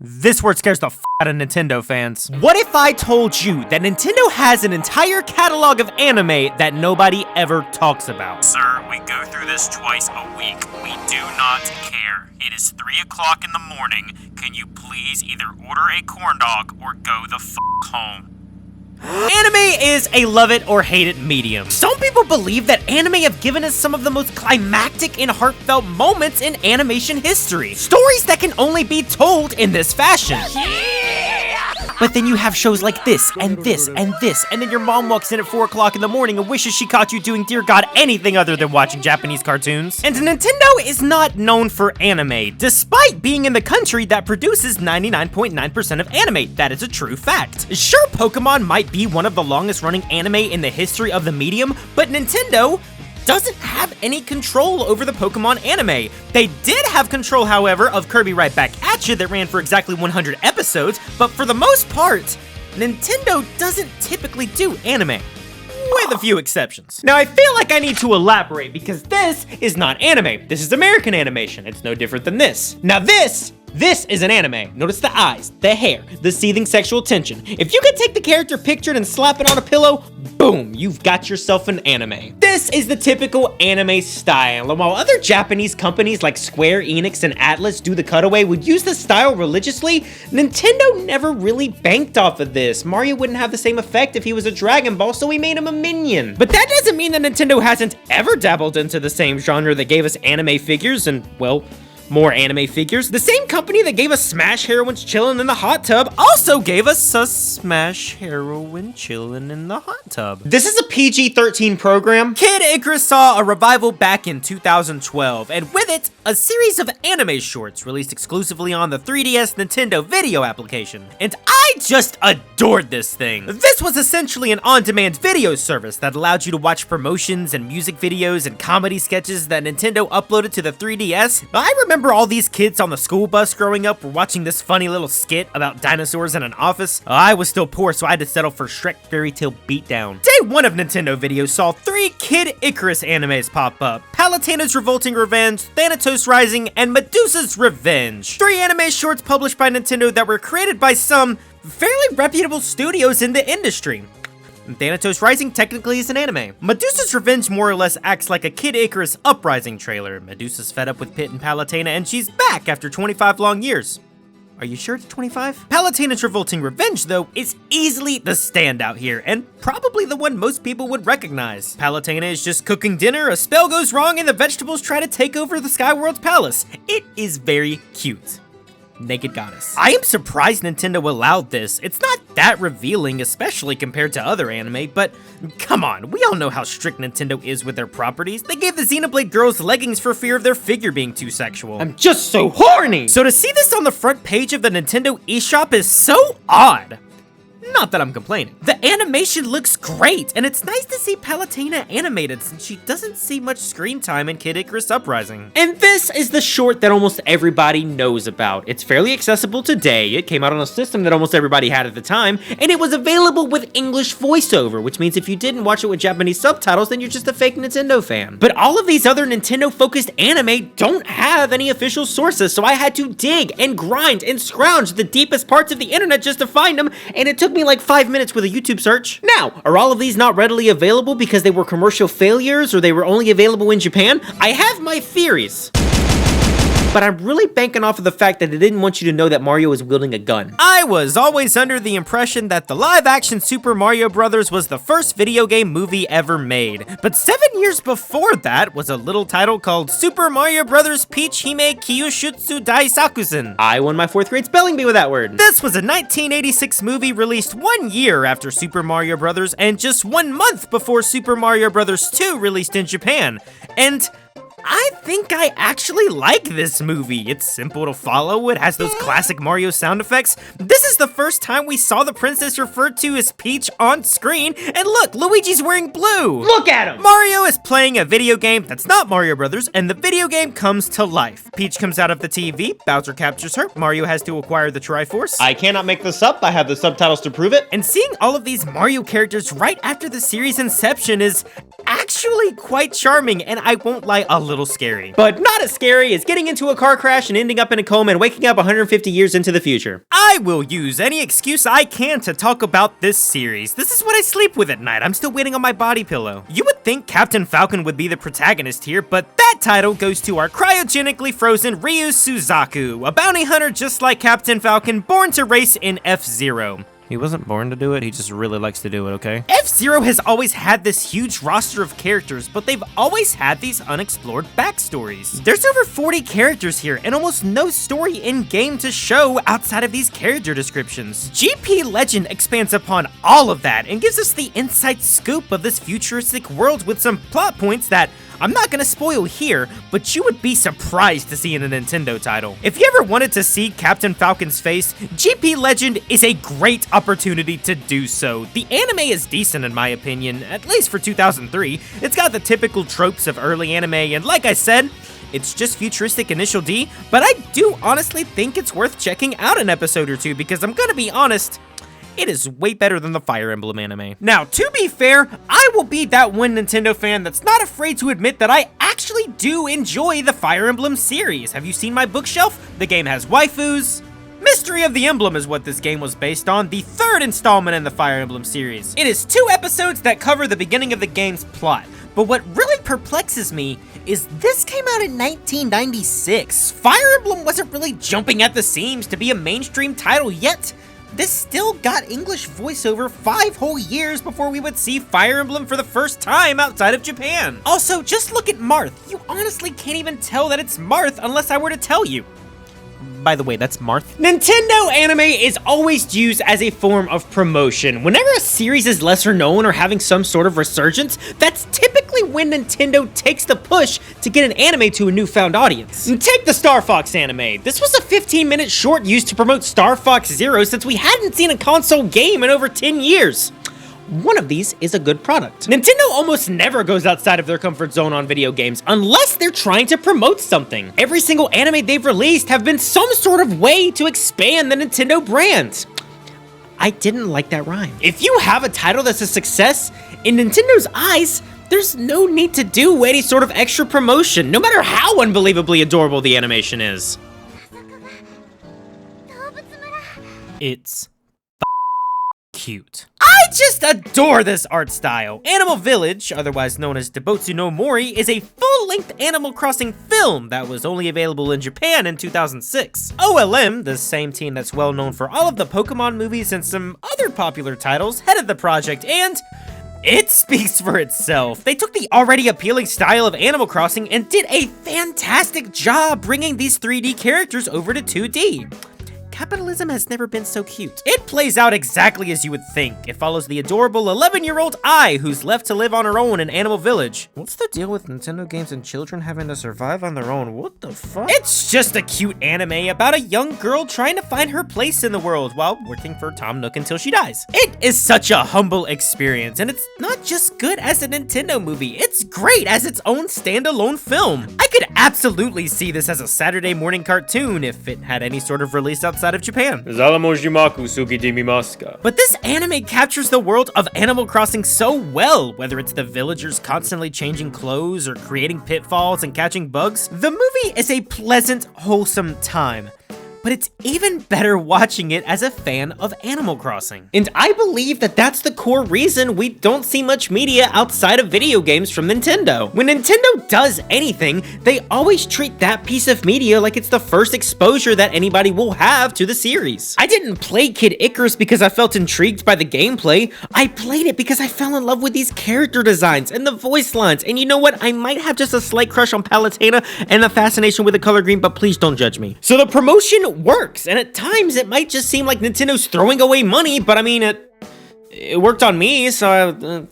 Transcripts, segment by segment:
This word scares the f out of Nintendo fans. What if I told you that Nintendo has an entire catalog of anime that nobody ever talks about? Sir, we go through this twice a week. We do not care. It is 3 o'clock in the morning. Can you please either order a corn dog or go the f home? Anime is a love it or hate it medium. Some people believe that anime have given us some of the most climactic and heartfelt moments in animation history. Stories that can only be told in this fashion. But then you have shows like this, and this, and this, and then your mom walks in at 4 o'clock in the morning and wishes she caught you doing, dear God, anything other than watching Japanese cartoons. And Nintendo is not known for anime, despite being in the country that produces 99.9% of anime. That is a true fact. Sure, Pokemon might be one of the longest running anime in the history of the medium, but Nintendo doesn't have any control over the Pokemon anime. They did have control, however, of Kirby Right Back At Ya that ran for exactly 100 episodes, but for the most part, Nintendo doesn't typically do anime, with a few exceptions. Now, I feel like I need to elaborate because this is not anime. This is American animation. It's no different than this. Now this is an anime. Notice the eyes, the hair, the seething sexual tension. If you could take the character pictured and slap it on a pillow, boom, you've got yourself an anime. This is the typical anime style, and while other Japanese companies like Square Enix and Atlas Do the Cutaway would use the style religiously, Nintendo never really banked off of this. Mario wouldn't have the same effect if he was a Dragon Ball, so we made him a minion. But that doesn't mean that Nintendo hasn't ever dabbled into the same genre that gave us anime figures and, well, more anime figures. The same company that gave us Smash Heroines Chillin' in the Hot Tub also gave us a Smash Heroine Chillin' in the Hot Tub. This is a PG-13 program. Kid Icarus saw a revival back in 2012, and with it, a series of anime shorts released exclusively on the 3DS Nintendo video application. And I just adored this thing. This was essentially an on-demand video service that allowed you to watch promotions and music videos and comedy sketches that Nintendo uploaded to the 3DS. I remember all these kids on the school bus growing up were watching this funny little skit about dinosaurs in an office. I was still poor, so I had to settle for Shrek Fairy Tale Beatdown. Day 1 of Nintendo videos saw 3 Kid Icarus animes pop up: Palutena's Revolting Revenge, Thanatos Rising, and Medusa's Revenge. 3 anime shorts published by Nintendo that were created by some fairly reputable studios in the industry. Thanatos Rising technically is an anime. Medusa's Revenge more or less acts like a Kid Icarus Uprising trailer. Medusa's fed up with Pit and Palutena, and she's back after 25 long years. Are you sure it's 25? Palutena's Revolting Revenge, though, is easily the standout here, and probably the one most people would recognize. Palutena is just cooking dinner, a spell goes wrong, and the vegetables try to take over the Skyworld's palace. It is very cute. Naked goddess. I am surprised Nintendo allowed this. It's not that revealing, especially compared to other anime, but come on, we all know how strict Nintendo is with their properties. They gave the Xenoblade girls leggings for fear of their figure being too sexual. I'm just so horny! So to see this on the front page of the Nintendo eShop is so odd. Not that I'm complaining. The animation looks great, and it's nice to see Palutena animated since she doesn't see much screen time in Kid Icarus Uprising. And this is the short that almost everybody knows about. It's fairly accessible today. It came out on a system that almost everybody had at the time, and it was available with English voiceover, which means if you didn't watch it with Japanese subtitles, then you're just a fake Nintendo fan. But all of these other Nintendo-focused anime don't have any official sources, so I had to dig and grind and scrounge the deepest parts of the internet just to find them, and it took me like 5 minutes with a YouTube search. Now, are all of these not readily available because they were commercial failures or they were only available in Japan? I have my theories, but I'm really banking off of the fact that they didn't want you to know that Mario is wielding a gun. I was always under the impression that the live-action Super Mario Bros. Was the first video game movie ever made, but 7 years before that was a little title called Super Mario Bros. Peach Hime Kyushutsu Daisakusen. I won my 4th grade spelling bee with that word. This was a 1986 movie released 1 year after Super Mario Bros. And just 1 month before Super Mario Bros. 2 released in Japan. And I think I actually like this movie. It's simple to follow, it has those classic Mario sound effects. This is the first time we saw the princess referred to as Peach on screen, and look, Luigi's wearing blue! Look at him! Mario is playing a video game that's not Mario Brothers, and the video game comes to life. Peach comes out of the TV, Bowser captures her, Mario has to acquire the Triforce. I cannot make this up, I have the subtitles to prove it. And seeing all of these Mario characters right after the series inception is actually actually quite charming, and I won't lie, a little scary. But not as scary as getting into a car crash and ending up in a coma and waking up 150 years into the future. I will use any excuse I can to talk about this series. This is what I sleep with at night. I'm still waiting on my body pillow. You would think Captain Falcon would be the protagonist here, but that title goes to our cryogenically frozen Ryu Suzaku, a bounty hunter just like Captain Falcon, born to race in F-Zero. He wasn't born to do it, he just really likes to do it, okay? F-Zero has always had this huge roster of characters, but they've always had these unexplored backstories. There's over 40 characters here, and almost no story in-game to show outside of these character descriptions. GP Legend expands upon all of that, and gives us the inside scoop of this futuristic world with some plot points that I'm not gonna spoil here, but you would be surprised to see in a Nintendo title. If you ever wanted to see Captain Falcon's face, GP Legend is a great opportunity to do so. The anime is decent in my opinion, at least for 2003. It's got the typical tropes of early anime, and like I said, it's just futuristic Initial D, but I do honestly think it's worth checking out an episode or two because I'm gonna be honest, it is way better than the Fire Emblem anime. Now, to be fair, I will be that one Nintendo fan that's not afraid to admit that I actually do enjoy the Fire Emblem series. Have you seen my bookshelf? The game has waifus. Mystery of the Emblem is what this game was based on, the third installment in the Fire Emblem series. It is 2 episodes that cover the beginning of the game's plot. But what really perplexes me is this came out in 1996. Fire Emblem wasn't really jumping at the seams to be a mainstream title yet. This still got English voiceover 5 whole years before we would see Fire Emblem for the first time outside of Japan. Also, just look at Marth. You honestly can't even tell that it's Marth unless I were to tell you. By the way, that's Marth. Nintendo anime is always used as a form of promotion. Whenever a series is lesser known or having some sort of resurgence, that's typically when Nintendo takes the push to get an anime to a newfound audience. And take the Star Fox anime. This was a 15-minute short used to promote Star Fox Zero since we hadn't seen a console game in over 10 years. One of these is a good product. Nintendo almost never goes outside of their comfort zone on video games unless they're trying to promote something. Every single anime they've released have been some sort of way to expand the Nintendo brand. I didn't like that rhyme. If you have a title that's a success, in Nintendo's eyes, there's no need to do any sort of extra promotion, no matter how unbelievably adorable the animation is. It's cute. I just adore this art style. Animal Village, otherwise known as Debotsu no Mori, is a full-length Animal Crossing film that was only available in Japan in 2006. OLM, the same team that's well known for all of the Pokemon movies and some other popular titles, headed the project, and it speaks for itself. They took the already appealing style of Animal Crossing and did a fantastic job bringing these 3D characters over to 2D. Capitalism has never been so cute. It plays out exactly as you would think. It follows the adorable 11-year-old Ai, who's left to live on her own in Animal Village. What's the deal with Nintendo games and children having to survive on their own? What the fuck? It's just a cute anime about a young girl trying to find her place in the world while working for Tom Nook until she dies. It is such a humble experience, and it's not just good as a Nintendo movie, it's great as its own standalone film. I could absolutely see this as a Saturday morning cartoon if it had any sort of release outside of Japan. But this anime captures the world of Animal Crossing so well, whether it's the villagers constantly changing clothes or creating pitfalls and catching bugs. The movie is a pleasant, wholesome time, but it's even better watching it as a fan of Animal Crossing. And I believe that that's the core reason we don't see much media outside of video games from Nintendo. When Nintendo does anything, they always treat that piece of media like it's the first exposure that anybody will have to the series. I didn't play Kid Icarus because I felt intrigued by the gameplay. I played it because I fell in love with these character designs and the voice lines. And you know what? I might have just a slight crush on Palutena and a fascination with the color green, but please don't judge me. So the promotion works, and at times it might just seem like Nintendo's throwing away money, but I mean, it worked on me, so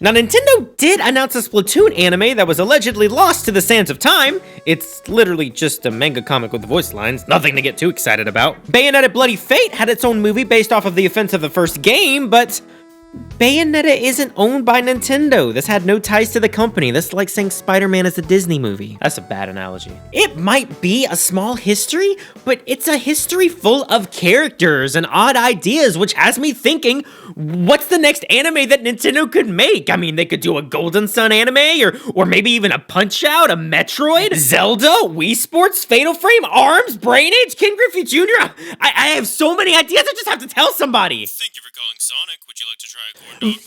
Now, Nintendo did announce a Splatoon anime that was allegedly lost to the sands of time. It's literally just a manga comic with voice lines, nothing to get too excited about. Bayonetta Bloody Fate had its own movie based off of the events of the first game, but Bayonetta isn't owned by Nintendo. This had no ties to the company. This is like saying Spider-Man is a Disney movie. That's a bad analogy. It might be a small history, but it's a history full of characters and odd ideas, which has me thinking, what's the next anime that Nintendo could make? I mean, they could do a Golden Sun anime, or maybe even a Punch-Out, a Metroid, Zelda, Wii Sports, Fatal Frame, ARMS, Brain Age, Ken Griffey Jr. I have so many ideas, I just have to tell somebody. Thank you for calling Sonic. Would you like to try a corn dog?